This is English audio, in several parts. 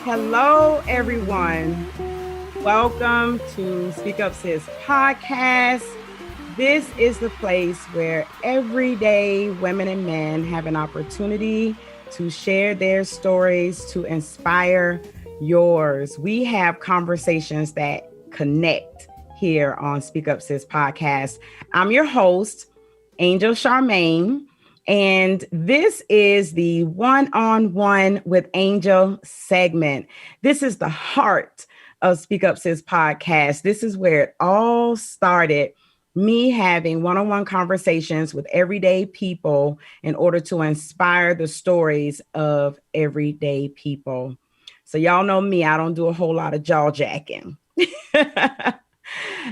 Hello, everyone. Welcome to Speak Up Sis Podcast. This is the place where everyday women and men have an opportunity to share their stories to inspire yours. We have conversations that connect here on Speak Up Sis Podcast. I'm your host, Angel Charmaine. And this is the one-on-one with Angel segment. This is the heart of Speak Up Sis Podcast. This is where it all started, me having one-on-one conversations with everyday people in order to inspire the stories of everyday people. So y'all know me, I don't do a whole lot of jaw jacking.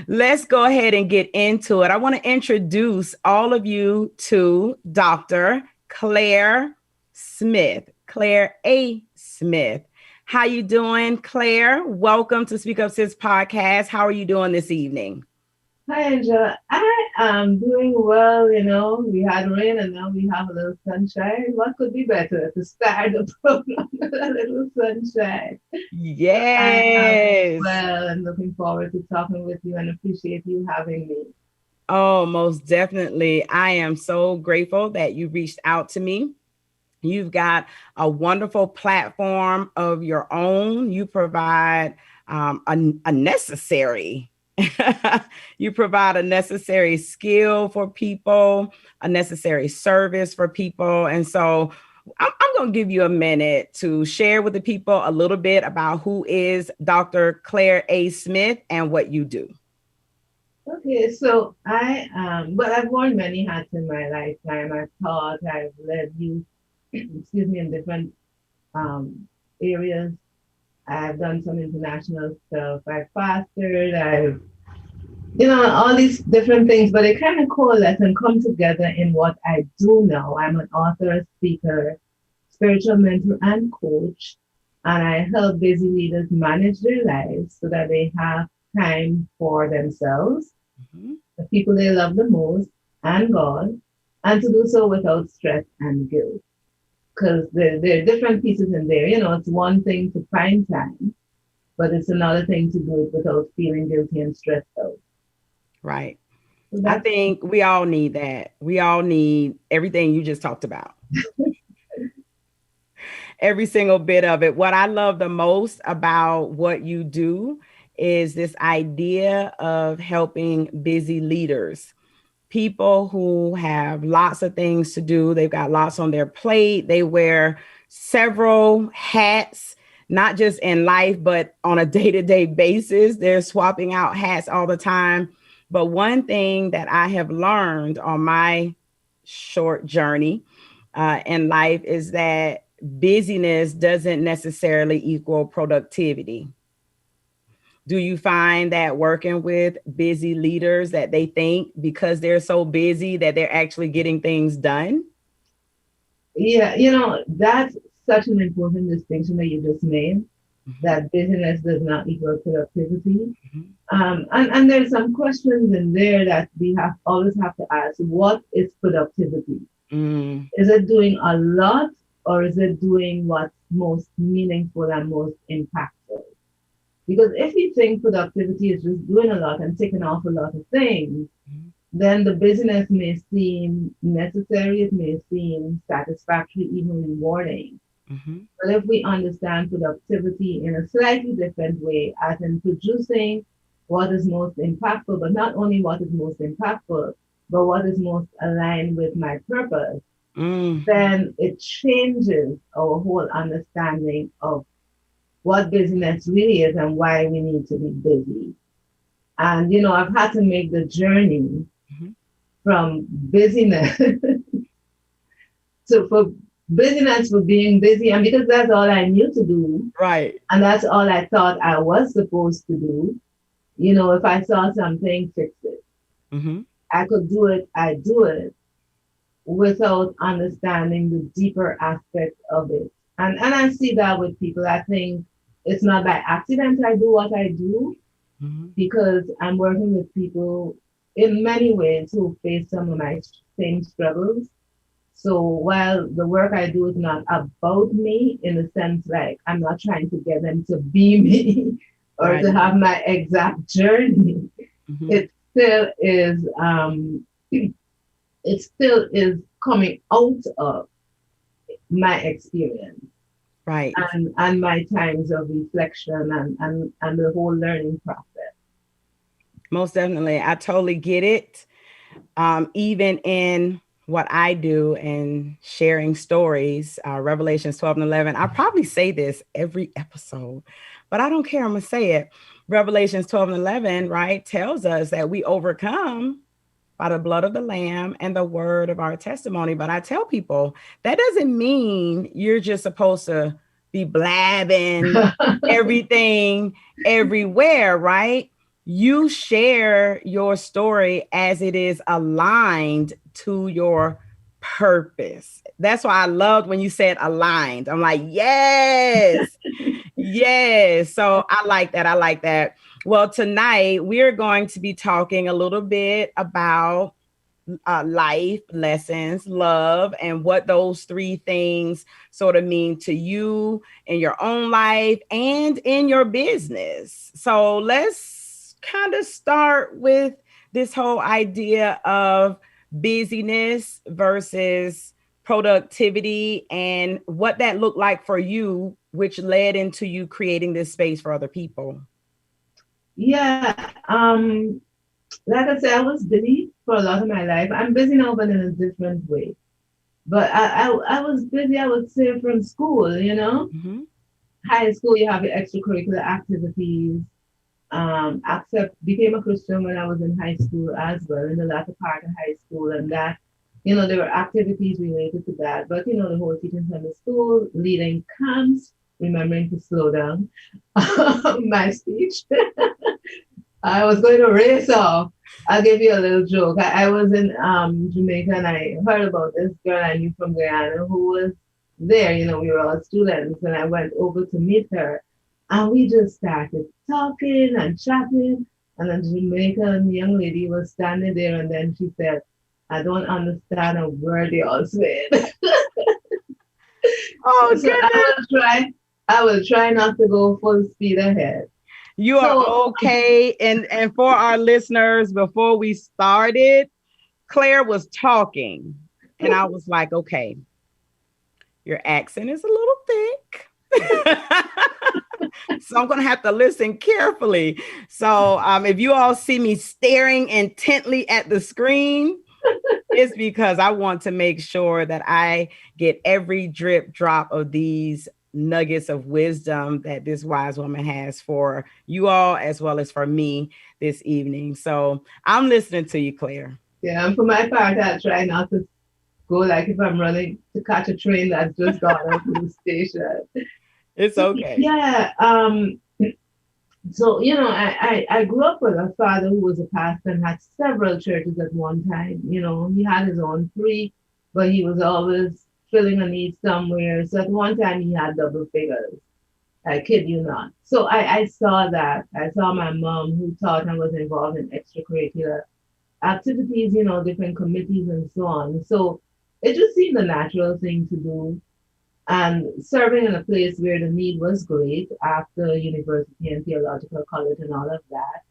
Let's go ahead and get into it. I want to introduce all of you to Dr. Claire Smith, Claire A. Smith. How you doing, Claire? Welcome to Speak Up Sis Podcast. How are you doing this evening? Hi, Angela. I am doing well. We had rain and now we have a little sunshine. What could be better to start the program with a little sunshine? Yes. Well, I'm looking forward to talking with you and appreciate you having me. Oh, most definitely. I am so grateful that you reached out to me. You've got a wonderful platform of your own. You provide a necessary you provide a necessary skill for people, a necessary service for people. And so I'm going to give you a minute to share with the people a little bit about who is Dr. Claire A. Smith and what you do. Okay, so I've worn many hats in my lifetime. I've taught, I've led youth, in different areas. I've done some international stuff. I've pastored. All these different things, but they kind of coalesce and come together in what I do now. I'm an author, speaker, spiritual mentor, and coach, and I help busy leaders manage their lives so that they have time for themselves, the people they love the most, and God, and to do so without stress and guilt. Because there are different pieces in there. It's one thing to find time, but it's another thing to do it without feeling guilty and stressed out. Right. So I think we all need that. We all need everything you just talked about. Every single bit of it. What I love the most about what you do is this idea of helping busy leaders. People who have lots of things to do. They've got lots on their plate. They wear several hats, not just in life, but on a day-to-day basis. They're swapping out hats all the time. But one thing that I have learned on my short journey in life is that busyness doesn't necessarily equal productivity. Do you find that working with busy leaders that they think because they're so busy that they're actually getting things done? Yeah, that's such an important distinction that you just made, that busyness does not equal productivity. And there's some questions in there that we always have to ask. What is productivity? Is it doing a lot, or is it doing what's most meaningful and most impactful? Because if you think productivity is just doing a lot and taking off a lot of things, then the business may seem necessary, it may seem satisfactory, even rewarding. But if we understand productivity in a slightly different way, as in producing what is most impactful, but not only what is most impactful, but what is most aligned with my purpose, then it changes our whole understanding of what business really is and why we need to be busy. And, I've had to make the journey from busyness for busyness for being busy. And because that's all I knew to do. Right. And that's all I thought I was supposed to do. If I saw something, fix it. I could do it, I do it without understanding the deeper aspect of it. And I see that with people. I think it's not by accident I do what I do, because I'm working with people in many ways who face some of my same struggles. So while the work I do is not about me, in a sense, like I'm not trying to get them to be me or Right. to have my exact journey, Hmm. it still is it still is coming out of my experience Right. and my times of reflection and the whole learning process. Most definitely. I totally get it. Even in what I do and sharing stories, Revelations 12 and 11, I probably say this every episode, but I don't care. I'm going to say it. Revelations 12 and 11, right, tells us that we overcome by the blood of the Lamb and the word of our testimony. But I tell people that doesn't mean you're just supposed to be blabbing everything everywhere, right? You share your story as it is aligned to your purpose. That's why I loved when you said aligned. I'm like, yes, yes. So I like that. I like that. Well, tonight we're going to be talking a little bit about life lessons, love, and what those three things sort of mean to you in your own life and in your business. So let's kind of start with this whole idea of busyness versus productivity and what that looked like for you, which led into you creating this space for other people. Yeah, like I said, I was busy for a lot of my life. I'm busy now, but in a different way. But I was busy, I would say, from school, you know. Mm-hmm. High school, you have your extracurricular activities. Accept became a Christian when I was in high school as well, in the latter part of high school, and that, there were activities related to that. But the whole teaching Sunday school, leading camps, remembering to slow down my speech. I was going to race off. I'll give you a little joke. I was in Jamaica and I heard about this girl I knew from Guyana who was there. We were all students, and I went over to meet her. And we just started talking and chatting. And the Jamaican young lady was standing there, and then she said, I don't understand a word they all said. Oh, So goodness. I will try not to go full speed ahead. You are So okay. And for our listeners, before we started, Claire was talking, and I was like, okay, your accent is a little thick. So I'm going to have to listen carefully. So if you all see me staring intently at the screen, it's because I want to make sure that I get every drip drop of these nuggets of wisdom that this wise woman has for you all as well as for me this evening. So I'm listening to you, Claire. yeah, and for my part, I'll try not to go like if I'm running to catch a train that's just gone up to the station. It's So okay. yeah, so I grew up with a father who was a pastor and had several churches at one time. He had his own three, but he was always filling a need somewhere. So at one time he had double figures. I kid you not. So I saw that. I saw my mom who taught and was involved in extracurricular activities, different committees and so on. So it just seemed a natural thing to do. And serving in a place where the need was great after university and theological college and all of that.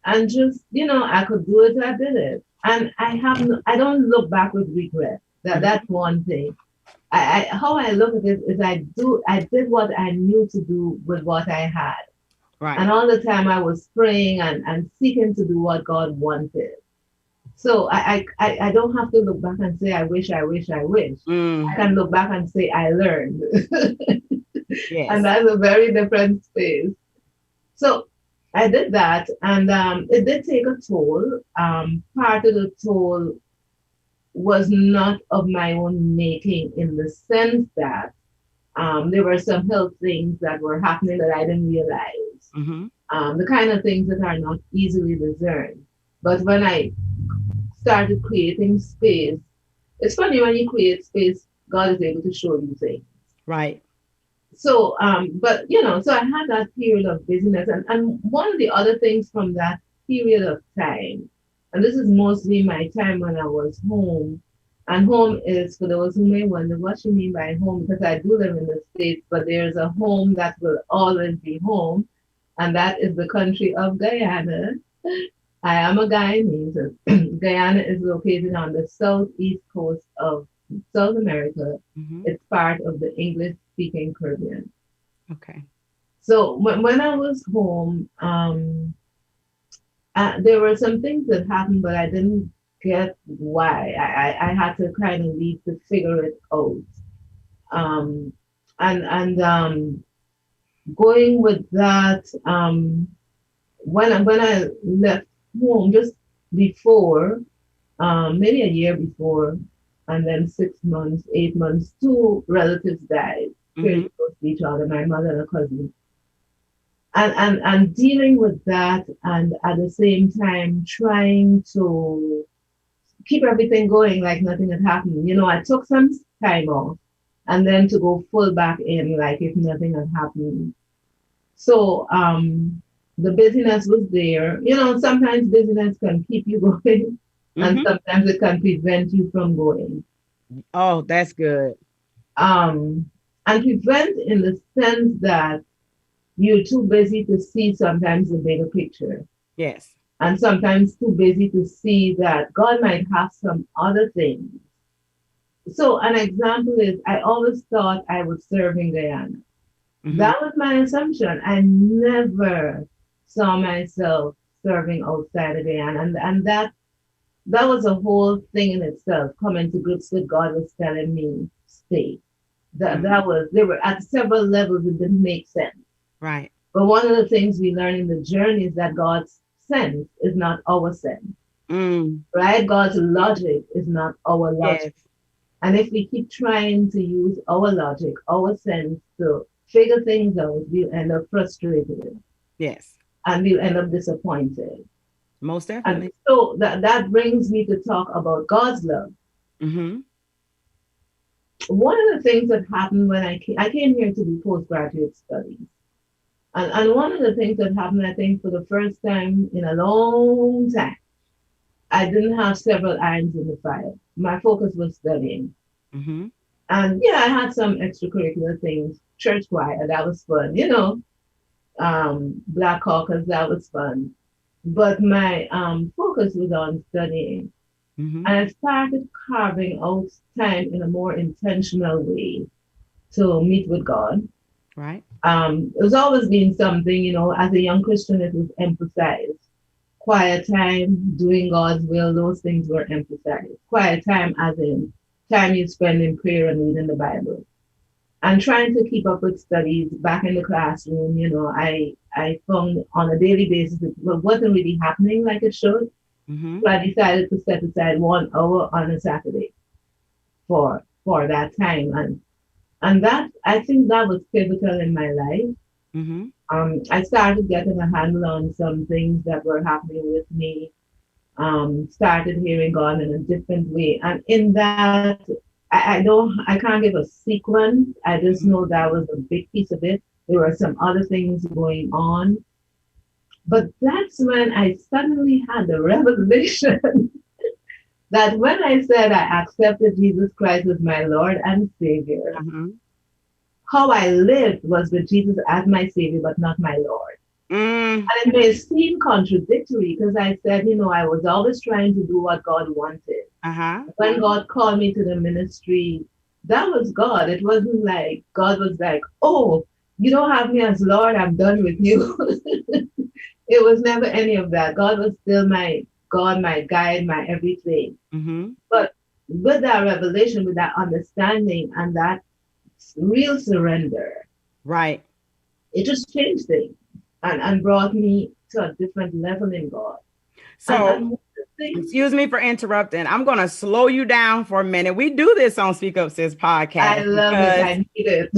And just, I could do it, I did it. And I don't look back with regret. That's Mhm. one thing. How I look at it is I did what I knew to do with what I had. And Right. all the time I was praying and seeking to do what God wanted. So I don't have to look back and say, I wish, I wish, I wish. I Mm, can look back and say, I learned. And yes. that's a very different space. So I did that, and it did take a toll. Part of the toll was not of my own making in the sense that there were some health things that were happening that I didn't realize. Hmm. The kind of things that are not easily discerned. But when I started creating space, it's funny when you create space, God is able to show you things. Right. So, but so I had that period of busyness, and one of the other things from that period of time, and this is mostly my time when I was home And home is, for those who may wonder what you mean by home, because I do live in the States, but there's a home that will always be home, and that is the country of Guyana. I am a Guyanese. Guyana is located on the southeast coast of South America. Mm-hmm. It's part of the English-speaking Caribbean. Okay. So when I was home, there were some things that happened, but I didn't get why. I had to kind of leave to figure it out. Um, and going with that, when I left home just before, maybe a year before, and then 6 months, 8 months, two relatives died, Mm-hmm. very close to each other, my mother and a cousin. And dealing with that, and at the same time trying to keep everything going like nothing had happened. You know, I took some time off and then to go full back in like if nothing had happened. So the busyness was there. You know, sometimes busyness can keep you going and Mm-hmm. sometimes it can prevent you from going. Oh, that's good. Um, and prevent in the sense that you're too busy to see sometimes the bigger picture. Yes. And sometimes too busy to see that God might have some other things. So an example is I always thought I would serve in Guyana. Mm-hmm. That was my assumption. I never saw myself serving outside of Guyana. And that was a whole thing in itself, coming to grips with God was telling me, stay. That was, they were at several levels, it didn't make sense. Right. But one of the things we learn in the journey is that God's sense is not our sense, Mm. right? God's logic is not our logic. Yes. And if we keep trying to use our logic, our sense to figure things out, we'll end up frustrated Yes. and we'll end up disappointed. Most And definitely. so that brings me to talk about God's love. Mm-hmm. One of the things that happened when I came here to do postgraduate studies. And one of the things that happened, I think, for the first time in a long time, I didn't have several irons in the fire. My focus was studying. Mm-hmm. And yeah, I had some extracurricular things, church choir, that was fun, you know, Black Caucus, that was fun. But my focus was on studying. Mm-hmm. And I started carving out time in a more intentional way to meet with God. Right. It was always been something, you know, as a young Christian, it was emphasized. Quiet time, doing God's will, those things were emphasized. Quiet time as in time you spend in prayer and reading the Bible. And trying to keep up with studies back in the classroom, you know, I found on a daily basis it wasn't really happening like it should. Mm-hmm. So I decided to set aside 1 hour on a Saturday for that time. And that I think that was pivotal in my life. Mm-hmm. I started getting a handle on some things that were happening with me. Started hearing God in a different way, and in that, I can't give a sequence. I just know that was a big piece of it. There were some other things going on, but that's when I suddenly had the revelation that when I said I accepted Jesus Christ as my Lord and Savior, Mm-hmm. how I lived was with Jesus as my Savior, but not my Lord. Mm. And it may seem contradictory because I said, you know, I was always trying to do what God wanted. Uh-huh. When God called me to the ministry, that was God. It wasn't like God was like, oh, you don't have me as Lord, I'm done with you. It was never any of that. God was still my God, my guide, my everything. Mm-hmm. But with that revelation, with that understanding and that real surrender, Right. it just changed things and brought me to a different level in God. So, And things, excuse me for interrupting. I'm going to slow you down for a minute. We do this on Speak Up Sis I podcast love it. because I need it.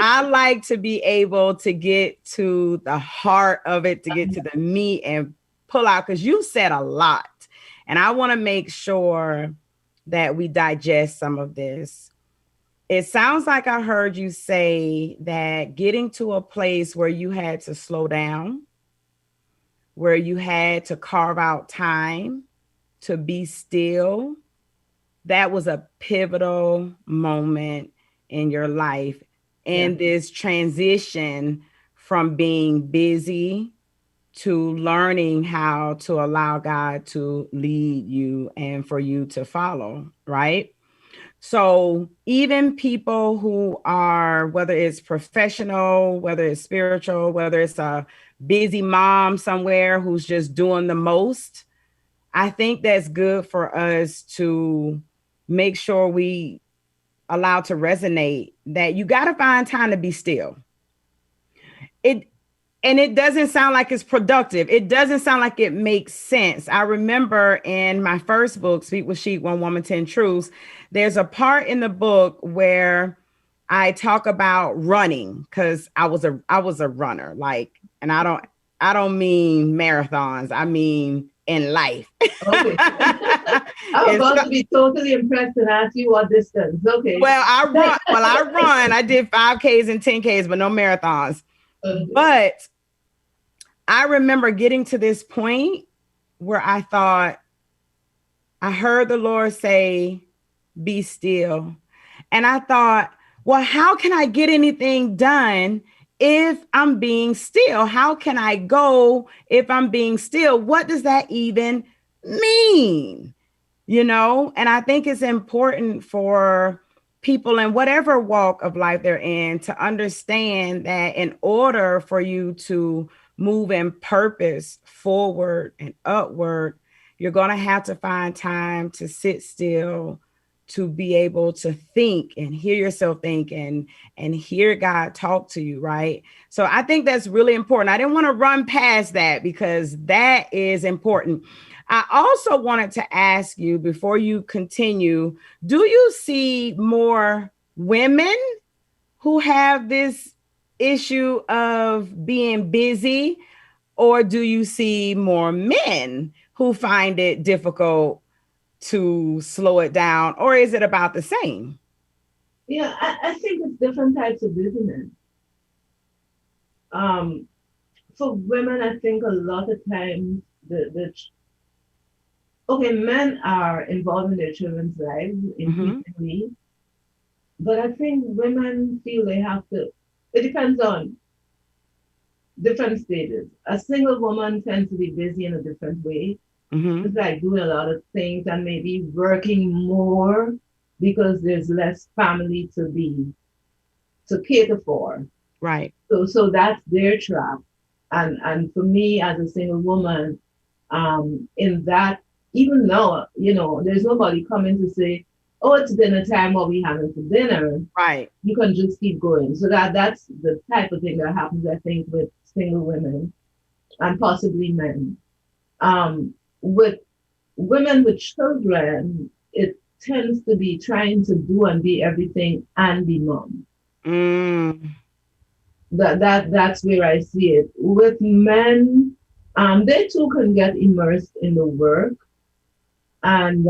I like to be able to get to the heart of it, to get to the meat and pull out, because you said a lot. And I want to make sure that we digest some of this. It sounds like I heard you say that getting to a place where you had to slow down, where you had to carve out time to be still, that was a pivotal moment in your life Yeah. in this transition from being busy to learning how to allow God to lead you and for you to follow, right? So even people who are, whether it's professional, whether it's spiritual, whether it's a busy mom somewhere who's just doing the most, I think that's good for us to make sure we allow to resonate that you got to find time to be still. It and it doesn't sound like it's productive. It doesn't sound like it makes sense. I remember in my first book, Speak with Sheep, One Woman, 10 Truths, there's a part in the book where I talk about running because I was a runner. Like, and I don't mean marathons. I mean in life. Okay. I'm And about so, to be totally impressed and ask you what distance. Okay. well, I run. Well, I run. I did 5Ks and 10Ks, but no marathons. Okay. But I remember getting to this point where I thought, I heard the Lord say, be still. And I thought, well, how can I get anything done if I'm being still? How can I go if I'm being still? What does that even mean? And I think it's important for people in whatever walk of life they're in to understand that in order for you to move in purpose forward and upward, you're going to have to find time to sit still, to be able to think and hear yourself think and hear God talk to you, right? So I think that's really important. I didn't want to run past that because that is important. I also wanted to ask you before you continue, do you see more women who have this issue of being busy, or do you see more men who find it difficult to slow it down, or is it about the same? Yeah, I think it's different types of busyness. Um, for women, I think a lot of times okay, men are involved in their children's lives Mm-hmm. increasingly, but I think women feel they have to. It depends on different stages. A single woman tends to be busy in a different way. Mm-hmm. It's like doing a lot of things and maybe working more because there's less family to cater for. Right. So that's their trap. And for me as a single woman, in that, even though, there's nobody coming to say, oh, it's dinner time, what we having for dinner, Right. you can just keep going. So that's the type of thing that happens, I think, with single women and possibly men. With women with children, it tends to be trying to do and be everything and be mom. Mm. That's where I see it. With men, they too can get immersed in the work. And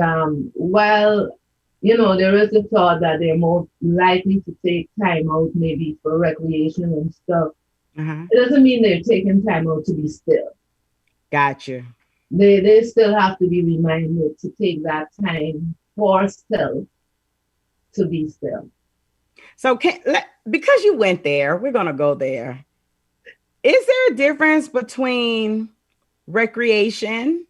while there is a thought that they're more likely to take time out maybe for recreation and stuff, Uh-huh. it doesn't mean they're taking time out to be still. Gotcha. They still have to be reminded to take that time for self to be still. So because you went there, we're going to go there. Is there a difference between recreation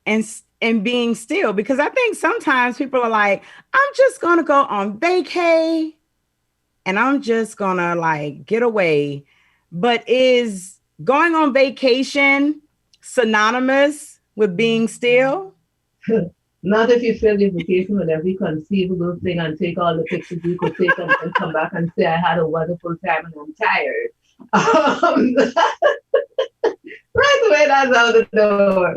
and being still? Because I think sometimes people are like, I'm just going to go on vacay and I'm just going to like get away. But is going on vacation synonymous with being still? Not if you fill the vacation with every conceivable thing and take all the pictures you could take and then come back and say, I had a wonderful time and I'm tired. Right away, that's out the door.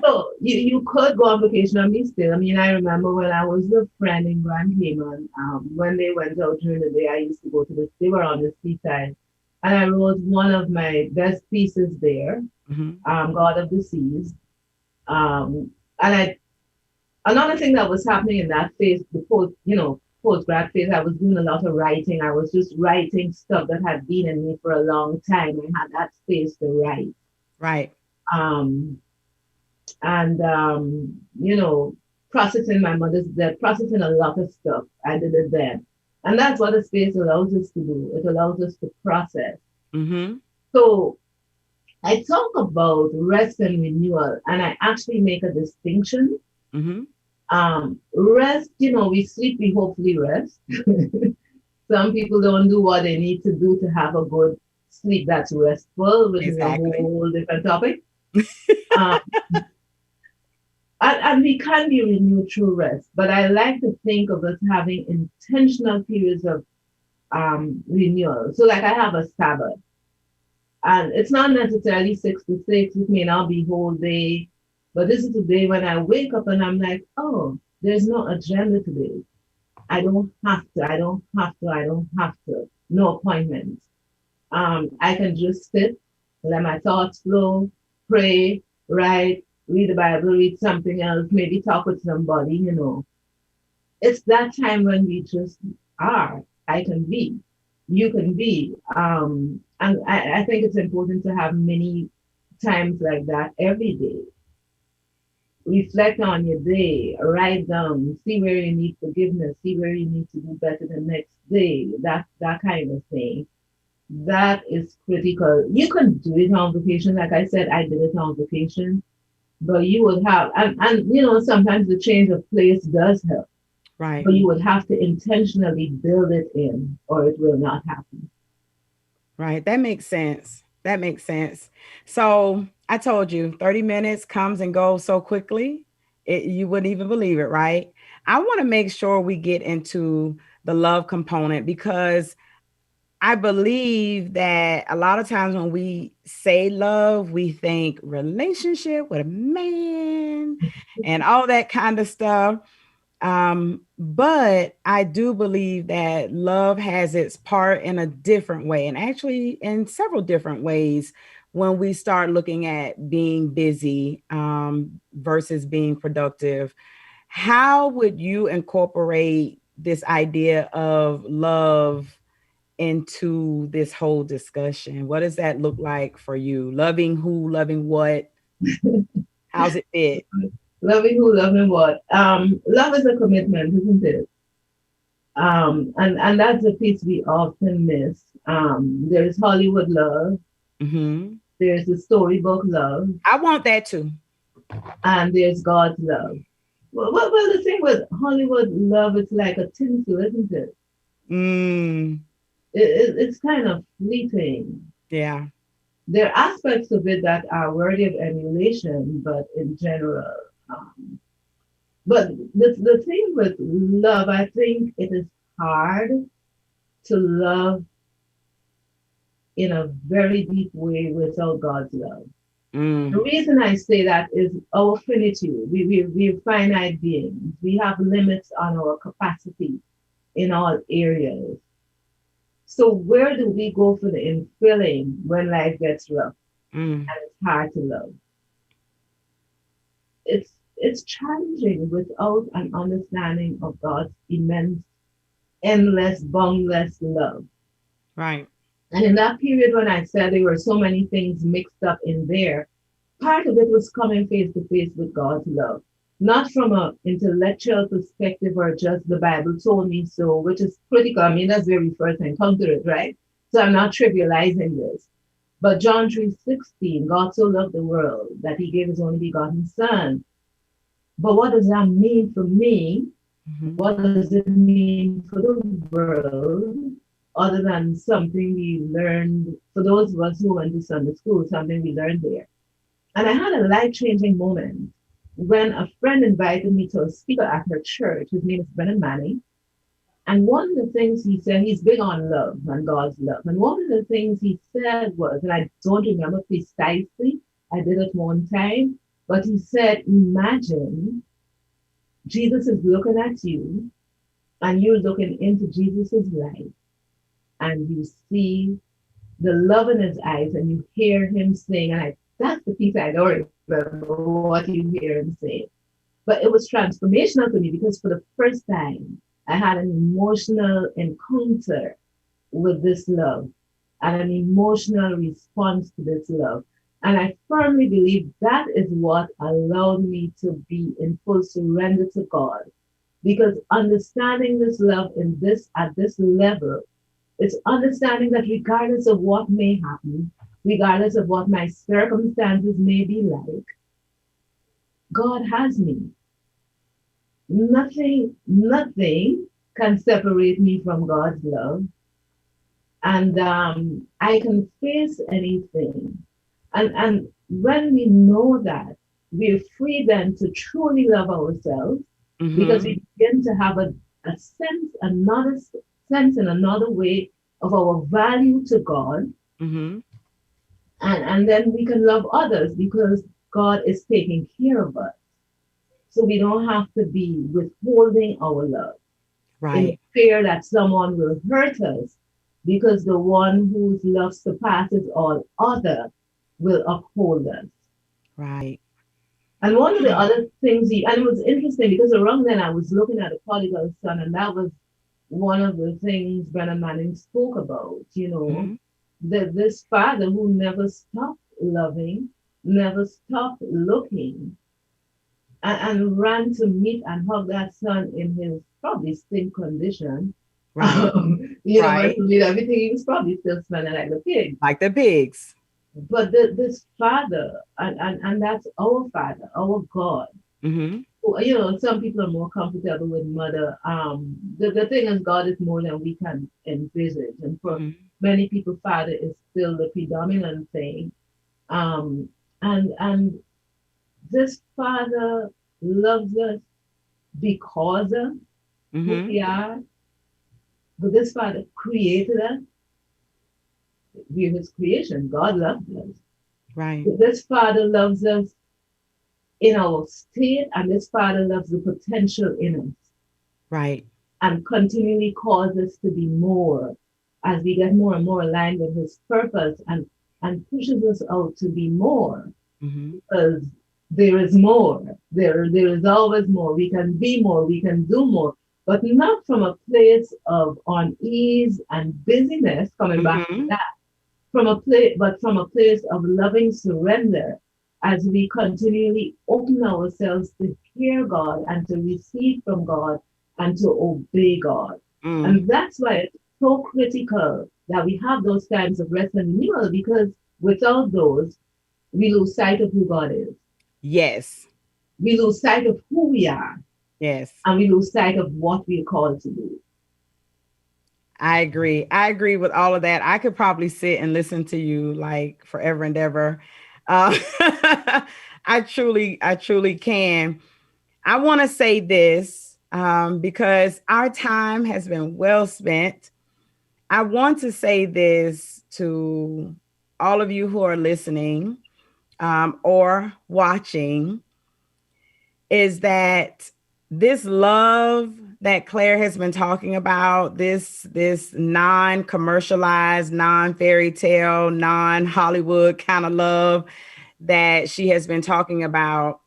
So you could go on vacation and be still. I mean, I remember when I was with a friend in Grand Cayman, when they went out during the day, I used to go to they were on the seaside. And I wrote one of my best pieces there, God of the Seas. And another thing that was happening in that phase, the post-grad phase, I was doing a lot of writing. I was just writing stuff that had been in me for a long time. I had that space to write. Right. And processing my mother's death, processing a lot of stuff. I did it then. And that's what the space allows us to do. It allows us to process. Mm-hmm. So I talk about rest and renewal, and I actually make a distinction. Mm-hmm. Rest, we sleep, we hopefully rest. Some people don't do what they need to do to have a good sleep that's restful, which is a whole different topic. um, and we can be renewed through rest, but I like to think of us having intentional periods of renewal. So like I have a Sabbath, and it's not necessarily 6 to 6, it may not be whole day, but this is the day when I wake up and I'm like, oh, there's no agenda today. I don't have to. No appointments. I can just sit, let my thoughts flow, pray, write, read the Bible, read something else, maybe talk with somebody, It's that time when we just are. I can be. You can be. And I think it's important to have many times like that every day. Reflect on your day, write down, see where you need forgiveness, see where you need to do better the next day, that kind of thing. That is critical. You can do it on vacation. Like I said, I did it on vacation, but you would have, and sometimes the change of place does help. Right. But you would have to intentionally build it in, or it will not happen. Right. That makes sense. So I told you 30 minutes comes and goes so quickly. You wouldn't even believe it, right? I want to make sure we get into the love component, because I believe that a lot of times when we say love, we think relationship with a man and all that kind of stuff. But I do believe that love has its part in a different way, and actually in several different ways, when we start looking at being busy versus being productive. How would you incorporate this idea of love into this whole discussion? What does that look like for you? Loving who, loving what? How's it fit? Loving who, loving what? Love is a commitment, isn't it? And that's the piece we often miss. There's Hollywood love. Mm-hmm. There's the storybook love. I want that too. And there's God's love. Well, the thing with Hollywood love, it's like a tinsel, isn't it? It's kind of fleeting. Yeah. There are aspects of it that are worthy of emulation, but in general. But the thing with love, I think it is hard to love in a very deep way without God's love. The reason I say that is our finitude. We're finite beings. We have limits on our capacity in all areas. So where do we go for the infilling when life gets rough and it's hard to love? It's challenging without an understanding of God's immense, endless, boundless love. Right. And in that period when I said there were so many things mixed up in there, part of it was coming face to face with God's love. Not from an intellectual perspective or just the Bible told me so, which is critical. I mean, that's where we first encounter it, right? So I'm not trivializing this. But John 3:16, God so loved the world that he gave his only begotten son. But what does that mean for me? Mm-hmm. What does it mean for the world? Other than something we learned, for those of us who went to Sunday school, something we learned there. And I had a life-changing moment when a friend invited me to a speaker at her church. His name is Brennan Manning. And one of the things he said, he's big on love and God's love. And one of the things he said was, and I don't remember precisely, I did it one time, but he said, imagine Jesus is looking at you and you're looking into Jesus's life and you see the love in his eyes and you hear him sing. And that's the piece I don't remember what you hear him say. But it was transformational for me because for the first time, I had an emotional encounter with this love and an emotional response to this love. And I firmly believe that is what allowed me to be in full surrender to God. Because understanding this love in this at this level, it's understanding that regardless of what may happen, regardless of what my circumstances may be like, God has me. Nothing can separate me from God's love. And I can face anything. And when we know that, we're free then to truly love ourselves because we begin to have a sense, another sense in another way of our value to God. And then we can love others because God is taking care of us. So we don't have to be withholding our love in fear that someone will hurt us because the one whose love surpasses all other will uphold us. Right. And one of the other things, and it was interesting because around then I was looking at the prodigal son, and that was one of the things Brennan Manning spoke about, that this father who never stopped loving, never stopped looking, and ran to meet and hug that son in his probably stink condition. Right. Everything, he was probably still smelling like the pig. Like the pigs. But this father, and that's our father, our God. Some people are more comfortable with mother. The thing is, God is more than we can envisage. And for many people, father is still the predominant thing. And this father loves us because of who we are. But this father created us. We are his creation. God loves us. Right. But this father loves us in our state, and this father loves the potential in us. Right. And continually calls us to be more as we get more and more aligned with his purpose and pushes us out to be more. Because there is more. There is always more. We can be more. We can do more. But not from a place of unease and busyness, coming back to that. But from a place of loving surrender as we continually open ourselves to hear God and to receive from God and to obey God. And that's why it's so critical that we have those times of rest and renewal, because without those, we lose sight of who God is. Yes. We lose sight of who we are. Yes. And we lose sight of what we're called to do. I agree. I agree with all of that. I could probably sit and listen to you like forever and ever. I truly can. I want to say this because our time has been well spent. I want to say this to all of you who are listening or watching, is that this love that Claire has been talking about, this non-commercialized, non-fairy tale, non-Hollywood kind of love that she has been talking about,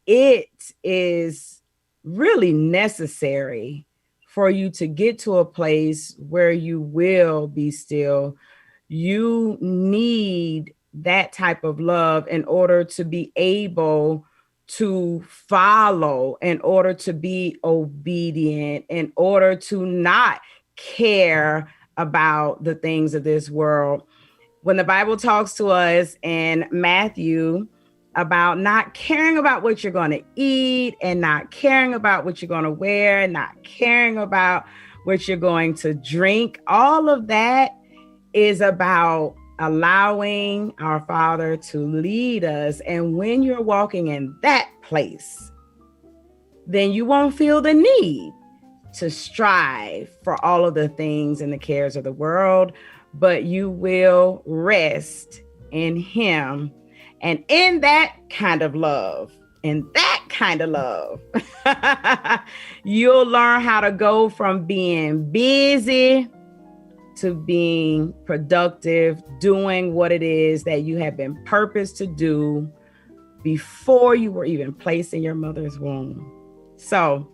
it is really necessary for you to get to a place where you will be still. You need that type of love in order to be able to follow, in order to be obedient, in order to not care about the things of this world. When the Bible talks to us in Matthew about not caring about what you're going to eat and not caring about what you're going to wear and not caring about what you're going to drink, all of that is about allowing our Father to lead us. And when you're walking in that place, then you won't feel the need to strive for all of the things and the cares of the world, but you will rest in Him. And in that kind of love, you'll learn how to go from being busy to being productive, doing what it is that you have been purposed to do before you were even placed in your mother's womb. So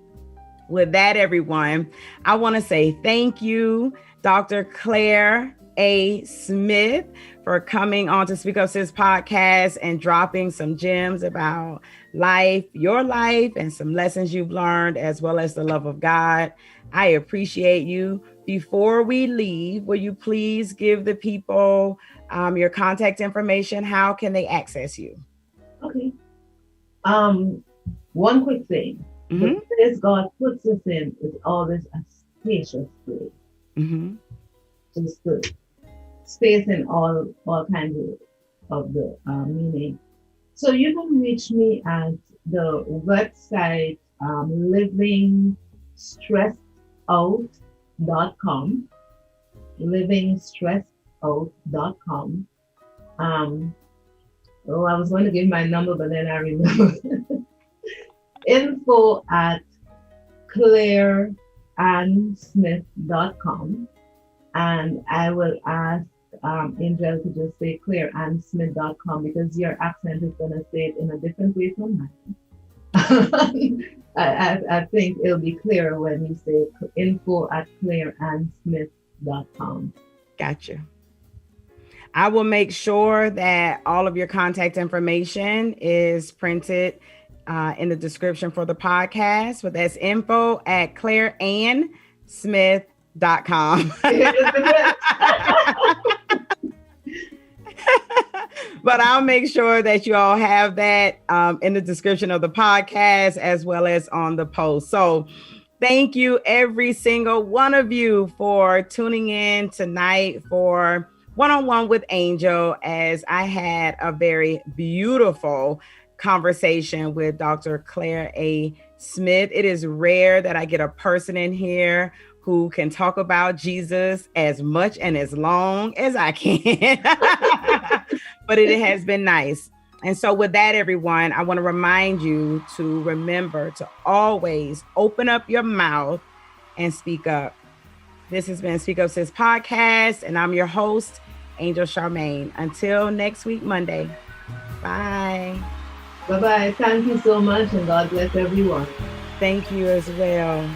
with that, everyone, I want to say thank you, Dr. Claire ClaireAnnSmith, for coming on to Speak Up Sis Podcast and dropping some gems about life, your life, and some lessons you've learned, as well as the love of God. I appreciate you. Before we leave, will you please give the people your contact information? How can they access you? Okay. One quick thing. The place God puts us in is always a spacious place. Just the space in all kinds of the meaning. So you can reach me at the website livingstressedout.com. livingstressedout.com. I was going to give my number, but then I remember. Info at ClaireAnnSmith.com. And I will ask Angel to just say ClaireAnnSmith.com, because your accent is going to say it in a different way from mine. I think it'll be clearer when you say info at ClaireAnnSmith.com. Gotcha. I will make sure that all of your contact information is printed in the description for the podcast, but that's info at ClaireAnnSmith.com. But I'll make sure that you all have that in the description of the podcast, as well as on the post. So thank you, every single one of you, for tuning in tonight for One-on-One with Angel, as I had a very beautiful conversation with Dr. ClaireAnnSmith. It is rare that I get a person in here who can talk about Jesus as much and as long as I can. But it has been nice. And so with that, everyone, I want to remind you to remember to always open up your mouth and speak up. This has been Speak Up Sis Podcast, and I'm your host, Angel Charmaine. Until next week, Monday. Bye. Bye-bye. Thank you so much, and God bless everyone. Thank you as well.